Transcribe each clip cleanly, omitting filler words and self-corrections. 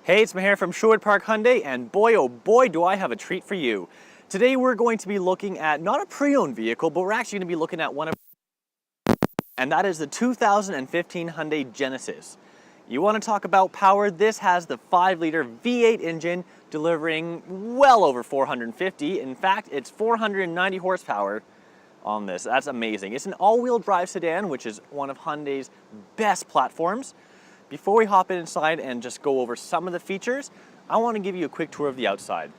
Hey, it's Maher from Sherwood Park Hyundai, and boy oh boy do I have a treat for you. Today we're going to be looking at not a pre-owned vehicle, but we're actually going to be looking at one of, and that is the 2015 Hyundai Genesis. You want to talk about power? This has the 5-liter V8 engine delivering well over 450. In fact, it's 490 horsepower on this. That's amazing. It's an all-wheel drive sedan, which is one of Hyundai's best platforms. Before we hop inside and just go over some of the features, I want to give you a quick tour of the outside.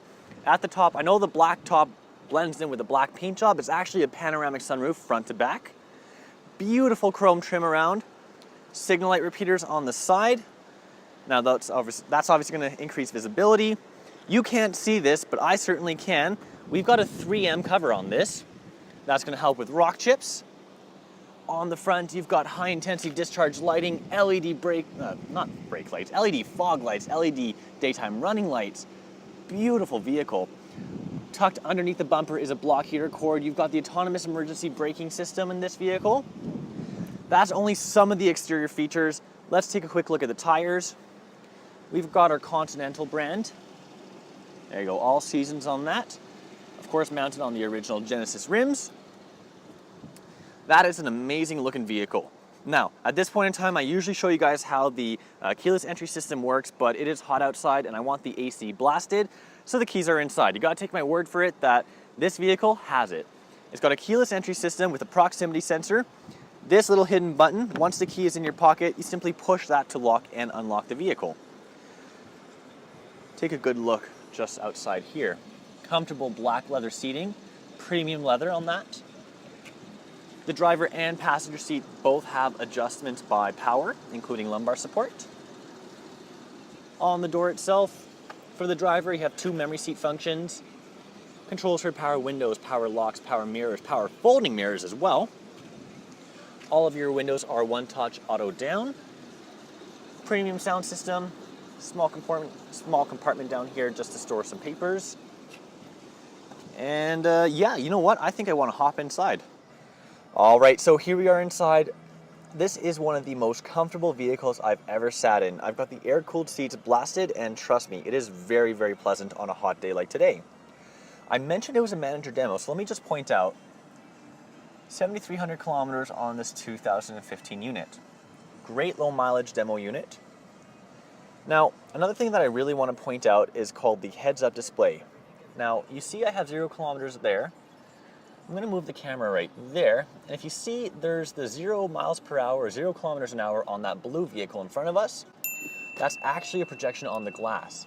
At the top, I know the black top blends in with the black paint job. It's actually a panoramic sunroof front to back. Beautiful chrome trim around. Signal light repeaters on the side. Now that's obviously going to increase visibility. You can't see this, but I certainly can. We've got a 3M cover on this. That's going to help with rock chips. On the front, you've got high-intensity discharge lighting, LED LED fog lights, LED daytime running lights. Beautiful vehicle. Tucked underneath the bumper is a block heater cord. You've got the autonomous emergency braking system in this vehicle. That's only some of the exterior features. Let's take a quick look at the tires. We've got our Continental brand. There you go, all seasons on that. Of course, mounted on the original Genesis rims. That is an amazing looking vehicle. Now, at this point in time, I usually show you guys how the keyless entry system works, but it is hot outside and I want the AC blasted, so the keys are inside. You gotta take my word for it that this vehicle has it. It's got a keyless entry system with a proximity sensor. This little hidden button, once the key is in your pocket, you simply push that to lock and unlock the vehicle. Take a good look just outside here. Comfortable black leather seating, premium leather on that. The driver and passenger seat both have adjustments by power, including lumbar support. On the door itself, for the driver, you have 2 memory seat functions, controls for power windows, power locks, power mirrors, power folding mirrors as well. All of your windows are one-touch auto down. Premium sound system, small compartment down here just to store some papers. And yeah, you know what? I think I want to hop inside. All right, so here we are inside. This is one of the most comfortable vehicles I've ever sat in. I've got the air-cooled seats blasted, and trust me, it is very, very pleasant on a hot day like today. I mentioned it was a manager demo, so let me just point out 7,300 kilometers on this 2015 unit. Great low mileage demo unit. Now, another thing that I really want to point out is called the heads-up display. Now, you see I have 0 kilometers there. I'm going to move the camera right there, and if you see there's the 0 miles per hour, 0 kilometers an hour on that blue vehicle in front of us, that's actually a projection on the glass.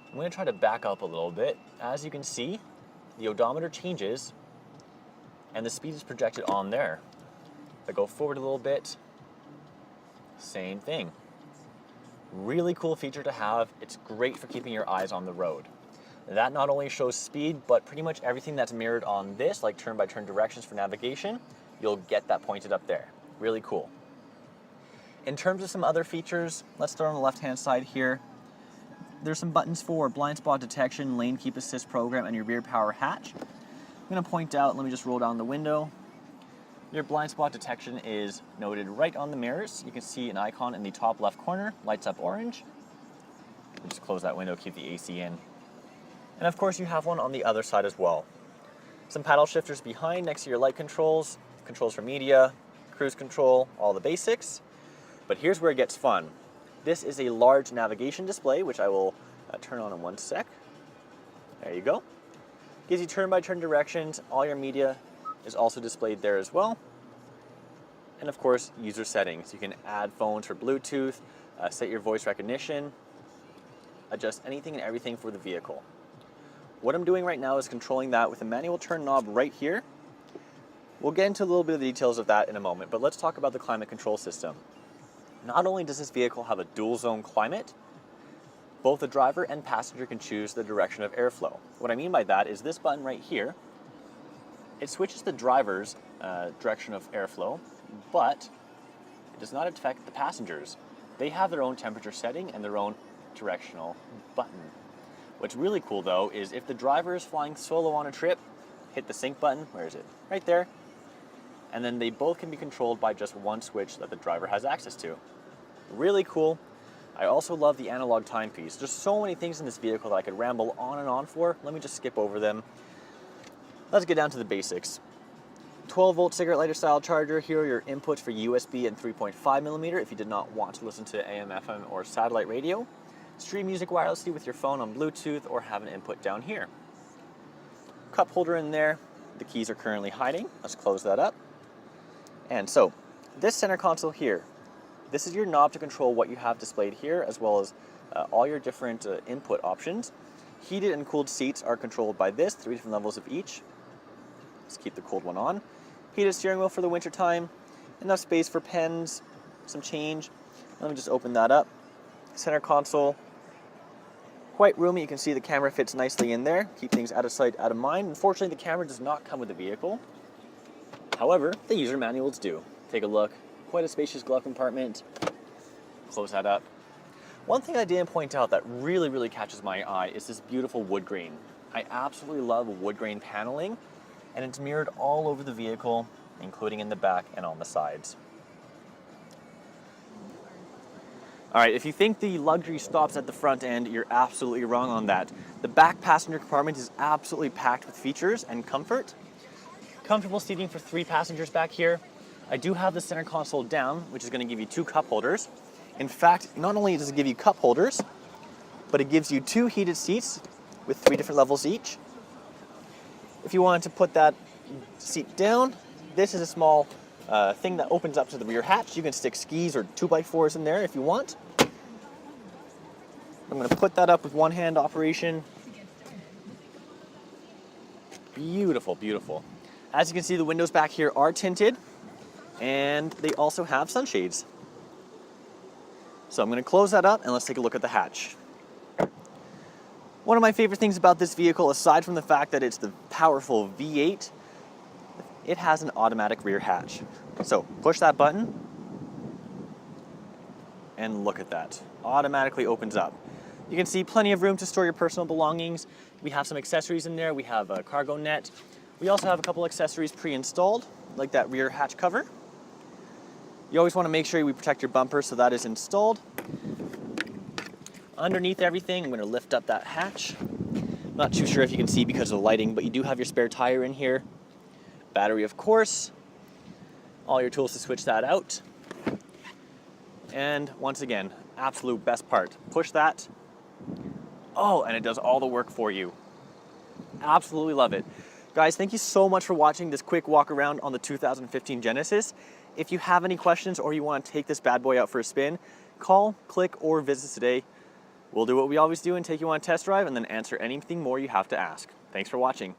I'm going to try to back up a little bit. As you can see, the odometer changes and the speed is projected on there. If I go forward a little bit, same thing. Really cool feature to have. It's great for keeping your eyes on the road. That not only shows speed, but pretty much everything that's mirrored on this, like turn-by-turn directions for navigation, you'll get that pointed up there. Really cool. In terms of some other features, let's start on the left-hand side here. There's some buttons for blind spot detection, lane keep assist program, and your rear power hatch. I'm going to point out, let me just roll down the window. Your blind spot detection is noted right on the mirrors. You can see an icon in the top left corner, lights up orange. Just close that window, keep the AC in. And of course you have one on the other side as well. Some paddle shifters behind next to your light controls, controls for media, cruise control, all the basics. But here's where it gets fun. This is a large navigation display, which I will turn on in one sec. There you go. Gives you turn-by-turn directions. All your media is also displayed there as well. And of course, user settings. You can add phones for Bluetooth, set your voice recognition, adjust anything and everything for the vehicle. What I'm doing right now is controlling that with a manual turn knob right here. We'll get into a little bit of the details of that in a moment, but let's talk about the climate control system. Not only does this vehicle have a dual zone climate, both the driver and passenger can choose the direction of airflow. What I mean by that is this button right here, it switches the driver's direction of airflow, but it does not affect the passengers. They have their own temperature setting and their own directional button. What's really cool though is if the driver is flying solo on a trip, hit the sync button, where is it? Right there. And then they both can be controlled by just one switch that the driver has access to. Really cool. I also love the analog timepiece. There's so many things in this vehicle that I could ramble on and on for. Let me just skip over them. Let's get down to the basics. 12-volt cigarette lighter style charger. Here are your inputs for USB and 3.5mm if you did not want to listen to AM, FM, or satellite radio. Stream music wirelessly with your phone on Bluetooth or have an input down here. Cup holder in there. The keys are currently hiding. Let's close that up. And so, this center console here, this is your knob to control what you have displayed here, as well as all your different input options. Heated and cooled seats are controlled by this, 3 different levels of each. Let's keep the cold one on. Heated steering wheel for the winter time. Enough space for pens, some change. Let me just open that up. Center console. Quite roomy. You can see the camera fits nicely in there. Keep things out of sight, out of mind. Unfortunately, the camera does not come with the vehicle. However, the user manuals do. Take a look. Quite a spacious glove compartment. Close that up. One thing I didn't point out that really catches my eye is this beautiful wood grain. I absolutely love wood grain paneling, and it's mirrored all over the vehicle, including in the back and on the sides. All right, if you think the luxury stops at the front end, you're absolutely wrong on that. The back passenger compartment is absolutely packed with features and comfort. Comfortable seating for 3 passengers back here. I do have the center console down, which is going to give you 2 cup holders. In fact, not only does it give you cup holders, but it gives you 2 heated seats with 3 different levels each. If you wanted to put that seat down, this is a small thing that opens up to the rear hatch. You can stick skis or 2x4s in there if you want. I'm going to put that up with one-hand operation. Beautiful, beautiful. As you can see, the windows back here are tinted, and they also have sunshades. So I'm going to close that up, and let's take a look at the hatch. One of my favorite things about this vehicle, aside from the fact that it's the powerful V8, it has an automatic rear hatch. So push that button, and look at that. Automatically opens up. You can see plenty of room to store your personal belongings. We have some accessories in there. We have a cargo net. We also have a couple accessories pre-installed, like that rear hatch cover. You always want to make sure we protect your bumper, so that is installed. Underneath everything, I'm going to lift up that hatch. Not too sure if you can see because of the lighting, but you do have your spare tire in here. Battery, of course. All your tools to switch that out. And once again, absolute best part. Push that. Oh, and it does all the work for you. Absolutely love it. Guys, thank you so much for watching this quick walk around on the 2015 Genesis. If you have any questions or you want to take this bad boy out for a spin, call, click, or visit us today. We'll do what we always do and take you on a test drive and then answer anything more you have to ask. Thanks for watching.